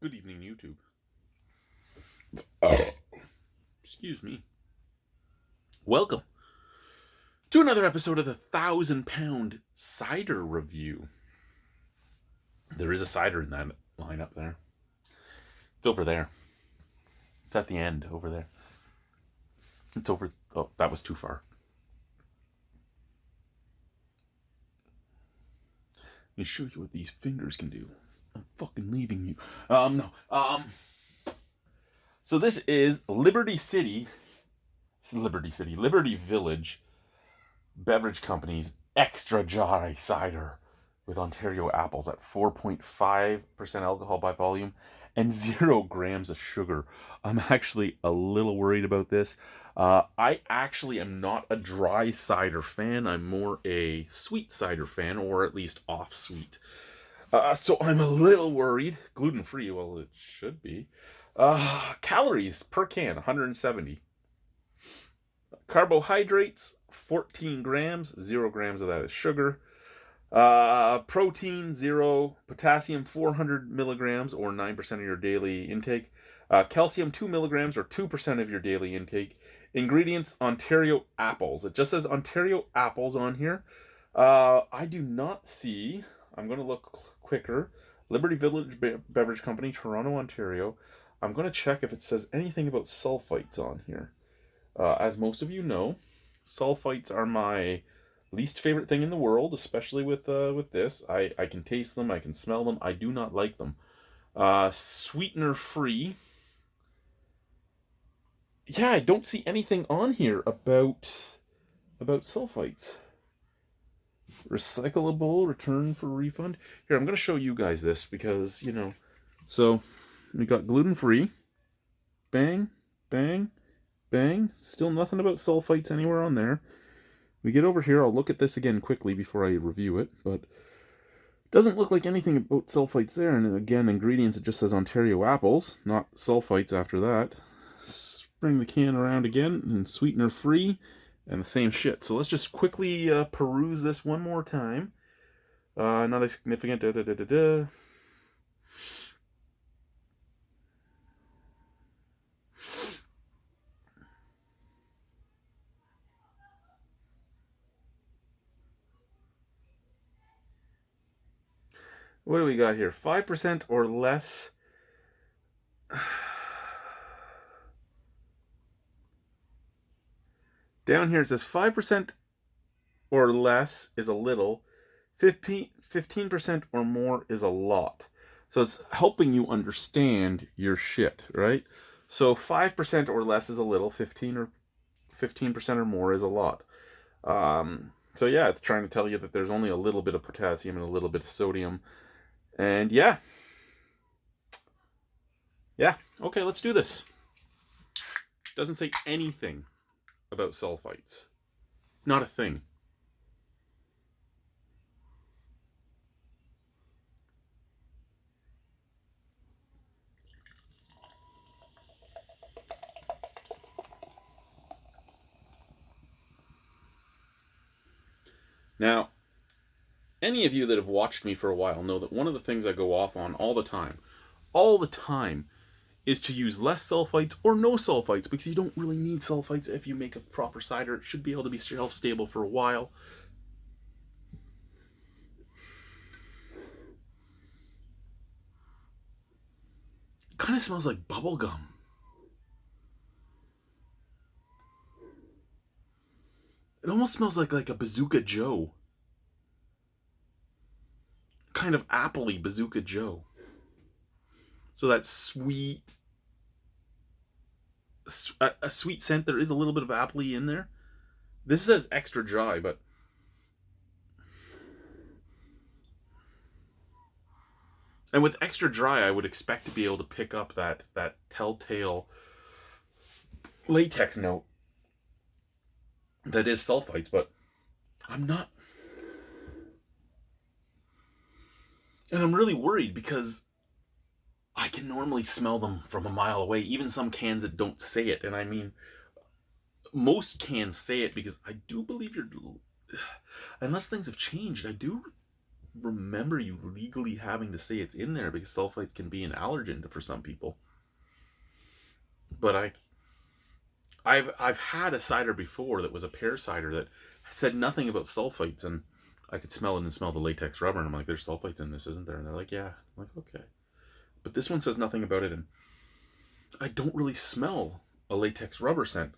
Good evening, YouTube. Excuse me. Welcome to another episode of the 1,000-pound cider review. There is a cider in that line up there. It's over there. It's at the end, over there. It's over... Oh, that was too far. Let me show you what these fingers can do. I'm fucking leaving you. So this is Liberty Village Beverage Company's extra dry cider with Ontario apples at 4.5% alcohol by volume and 0 grams of sugar. I'm actually a little worried about this. I actually am not a dry cider fan. I'm more a sweet cider fan, or at least off sweet. So I'm a little worried. Gluten-free, well, it should be. Calories per can, 170. Carbohydrates, 14 grams. 0 grams of that is sugar. Protein, 0. Potassium, 400 milligrams, or 9% of your daily intake. Calcium, 2 milligrams, or 2% of your daily intake. Ingredients, Ontario apples. It just says Ontario apples on here. I do not see... I'm going to look quicker. Liberty Village Beverage Company, Toronto, Ontario. I'm going to check if it says anything about sulfites on here. As most of you know, sulfites are my least favorite thing in the world, especially with this. I can taste them, I can smell them, I do not like them. Sweetener free. Yeah, I don't see anything on here about sulfites. Recyclable, return for refund. Here, I'm going to show you guys this because, you know. So, we got gluten-free. Bang, bang, bang. Still nothing about sulfites anywhere on there. We get over here. I'll look at this again quickly before I review it. But doesn't look like anything about sulfites there. And again, ingredients, it just says Ontario apples, not sulfites after that. Bring the can around again, and sweetener-free. And the same shit. So let's just quickly peruse this one more time. Not a significant... What do we got here? 5% or less... Down here it says 5% or less is a little, 15% or more is a lot. So it's helping you understand your shit, right? So 5% or less is a little, 15% or more is a lot. So yeah, it's trying to tell you that there's only a little bit of potassium and a little bit of sodium. And yeah. Yeah, okay, let's do this. Doesn't say anything about sulfites. Not a thing. Now, any of you that have watched me for a while know that one of the things I go off on all the time, is to use less sulfites or no sulfites, because you don't really need sulfites if you make a proper cider. It should be able to be shelf-stable for a while. It kind of smells like bubble gum. It almost smells like a Bazooka Joe. Kind of appley Bazooka Joe. So that sweet... a sweet scent. There is a little bit of appley in there. This says extra dry, but... And with extra dry, I would expect to be able to pick up that telltale latex note that is sulfites, but I'm not. And I'm really worried because I can normally smell them from a mile away, even some cans that don't say it. And I mean, most cans say it, because I do believe unless things have changed, I do remember you legally having to say it's in there because sulfites can be an allergen for some people. But I've had a cider before that was a pear cider that said nothing about sulfites, and I could smell it and smell the latex rubber, and I'm like, there's sulfites in this, isn't there? And they're like, yeah. I'm like, okay. But this one says nothing about it, and I don't really smell a latex rubber scent.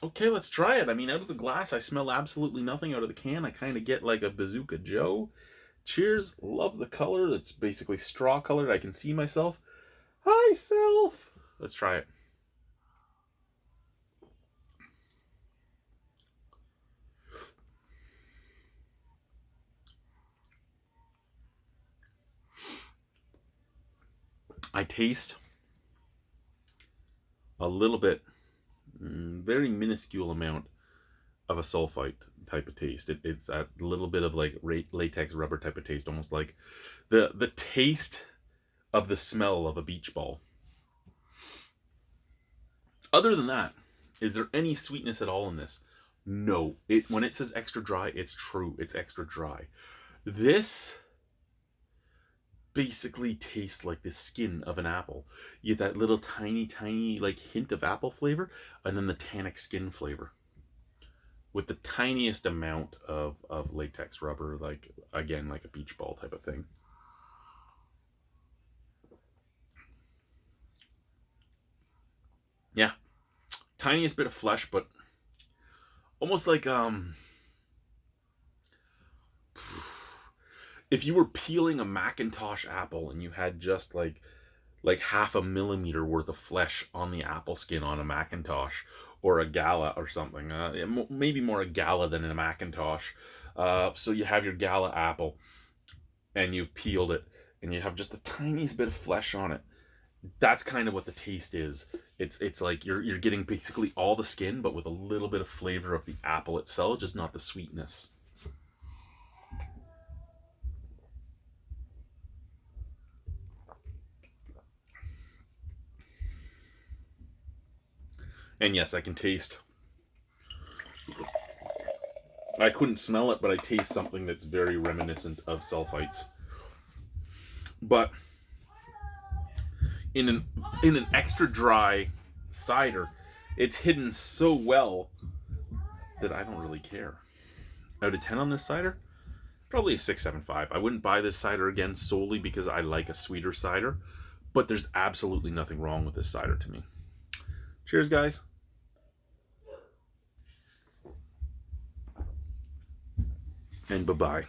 Okay, let's try it. I mean, out of the glass, I smell absolutely nothing. Out of the can, I kind of get like a Bazooka Joe. Cheers. Love the color. It's basically straw colored. I can see myself. Hi, self. Let's try it. I taste a little bit, very minuscule amount of a sulfite type of taste. It's a little bit of like latex rubber type of taste, almost like the taste of the smell of a beach ball. Other than that, is there any sweetness at all in this? No. When it says extra dry, it's true. It's extra dry. This basically tastes like the skin of an apple. You get that little tiny like hint of apple flavor, and then the tannic skin flavor with the tiniest amount of latex rubber, like, again, like a beach ball type of thing. Yeah, tiniest bit of flesh, but almost like if you were peeling a Macintosh apple and you had just like half a millimeter worth of flesh on the apple skin on a Macintosh or a Gala or something. Maybe more a Gala than a Macintosh. So you have your Gala apple and you've peeled it and you have just the tiniest bit of flesh on it. That's kind of what the taste is. It's like you're getting basically all the skin, but with a little bit of flavor of the apple itself, just not the sweetness. And yes, I can taste. I couldn't smell it, but I taste something that's very reminiscent of sulfites. But in an extra dry cider, it's hidden so well that I don't really care. Out of 10 on this cider, probably a 6.75. I wouldn't buy this cider again solely because I like a sweeter cider, but there's absolutely nothing wrong with this cider to me. Cheers, guys. And bye-bye.